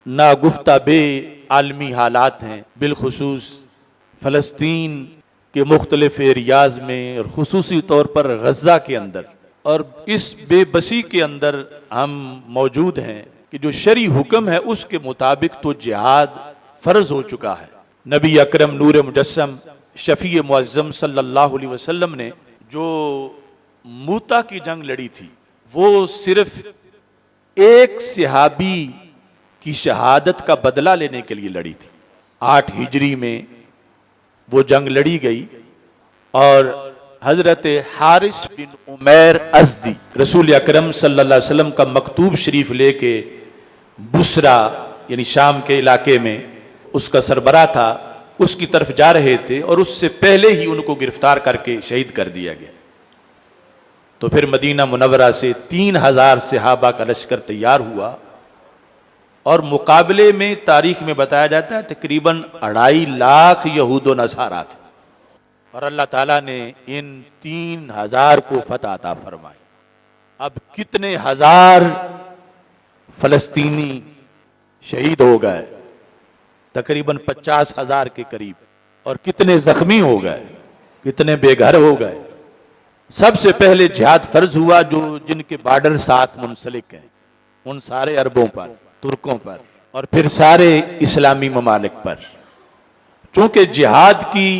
नागुफ्ता बे आलमी हालात हैं, बिलखुसूस फ़लस्तीन के मुख्तलिफ एरियाज़ में और ख़ुसूसी तौर पर गज़ा के अंदर, और इस बेबसी के अंदर हम मौजूद हैं कि जो शरी हुक्म है उसके मुताबिक तो जिहाद फ़र्ज हो चुका है। नबी अकरम नूर मुजस्सम शफ़ी मुअज़्ज़म सल्लल्लाहु अलैहि वसल्लम ने जो मूता की जंग लड़ी थी वो सिर्फ एक सहाबी की शहादत का बदला लेने के लिए लड़ी थी। 8 हिजरी में वो जंग लड़ी गई और हजरत हारिस बिन उमैर अज़दी रसूल अकरम सल्लल्लाहु अलैहि वसल्लम का मकतूब शरीफ लेके बुसरा यानी शाम के इलाके में उसका सरबरा था, उसकी तरफ जा रहे थे और उससे पहले ही उनको गिरफ्तार करके शहीद कर दिया गया। तो फिर मदीना मुनव्वरा से 3000 सहाबा का लश्कर तैयार हुआ और मुकाबले में तारीख में बताया जाता है तकरीबन 2.5 लाख यहूद व नसारा थे और अल्लाह ताला ने इन 3000 को फतह अता फरमाई। अब कितने हजार फलस्तीनी शहीद हो गए, तकरीबन 50,000 के करीब, और कितने जख्मी हो गए, कितने बेघर हो गए। सबसे पहले जिहाद फर्ज हुआ जो जिनके बॉर्डर साथ मुंसलिक हैं उन सारे अरबों पर, तुर्कों पर, और फिर सारे इस्लामी ममालिक पर। चूंकि जिहाद की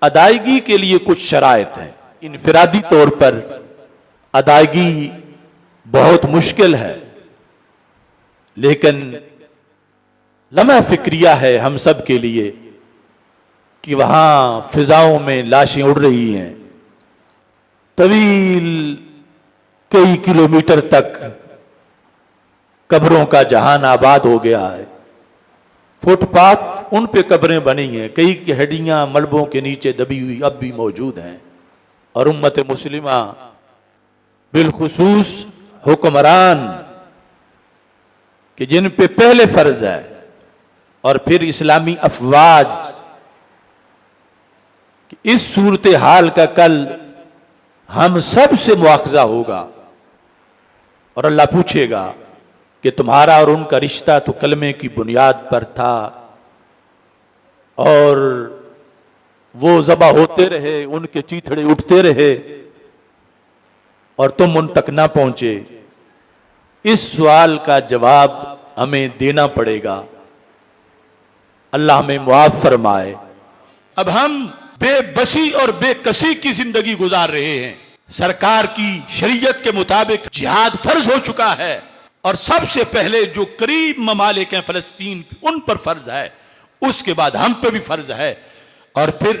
अदायगी के लिए कुछ शराइत हैं, इनफरादी तौर पर अदायगी बहुत मुश्किल है, लेकिन लम्हा फिक्रिया है हम सब के लिए कि वहां फिजाओं में लाशें उड़ रही हैं, तवील कई किलोमीटर तक कब्रों का जहान आबाद हो गया है। फुटपाथ उन पे कब्रें बनी हैं, कई की हड्डियां मलबों के नीचे दबी हुई अब भी मौजूद हैं। और उम्मत मुस्लिमा बिलखुसूस हुक्मरान कि जिन पे पहले फर्ज है और फिर इस्लामी अफवाज कि इस सूरत हाल का कल हम सब से मुआखजा होगा और अल्लाह पूछेगा कि तुम्हारा और उनका रिश्ता तो कलमे की बुनियाद पर था और वो ज़बा होते रहे, उनके चीथड़े उठते रहे और तुम उन तक ना पहुंचे। इस सवाल का जवाब हमें देना पड़ेगा। अल्लाह हमें मुआफ़ फरमाए। अब हम बेबसी और बेकसी की जिंदगी गुजार रहे हैं। सरकार की शरीयत के मुताबिक जिहाद फर्ज हो चुका है और सबसे पहले जो करीब ममालिक हैं फलस्तीन उन पर फर्ज है, उसके बाद हम पे भी फर्ज है और फिर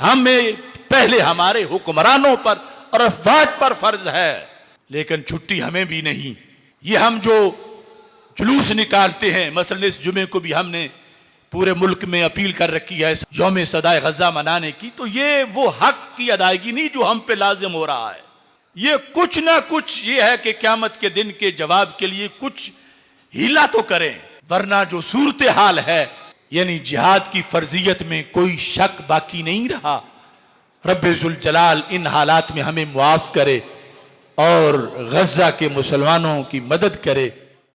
हमें पहले हमारे हुक्मरानों पर और अफवाज पर फर्ज है। लेकिन छुट्टी हमें भी नहीं। ये हम जो जुलूस निकालते हैं, मसलन इस जुमे को भी हमने पूरे मुल्क में अपील कर रखी है यौम सदाए गज़ा मनाने की, तो ये वो हक की अदायगी नहीं जो हम पे लाजिम हो रहा है। ये कुछ ना कुछ ये है कि क़यामत के दिन के जवाब के लिए कुछ हीला तो करें, वरना जो सूरत हाल है यानी जिहाद की फर्जियत में कोई शक बाकी नहीं रहा। रब्बे जुल जलाल इन हालात में हमें मुआफ़ करे और गज़ा के मुसलमानों की मदद करे।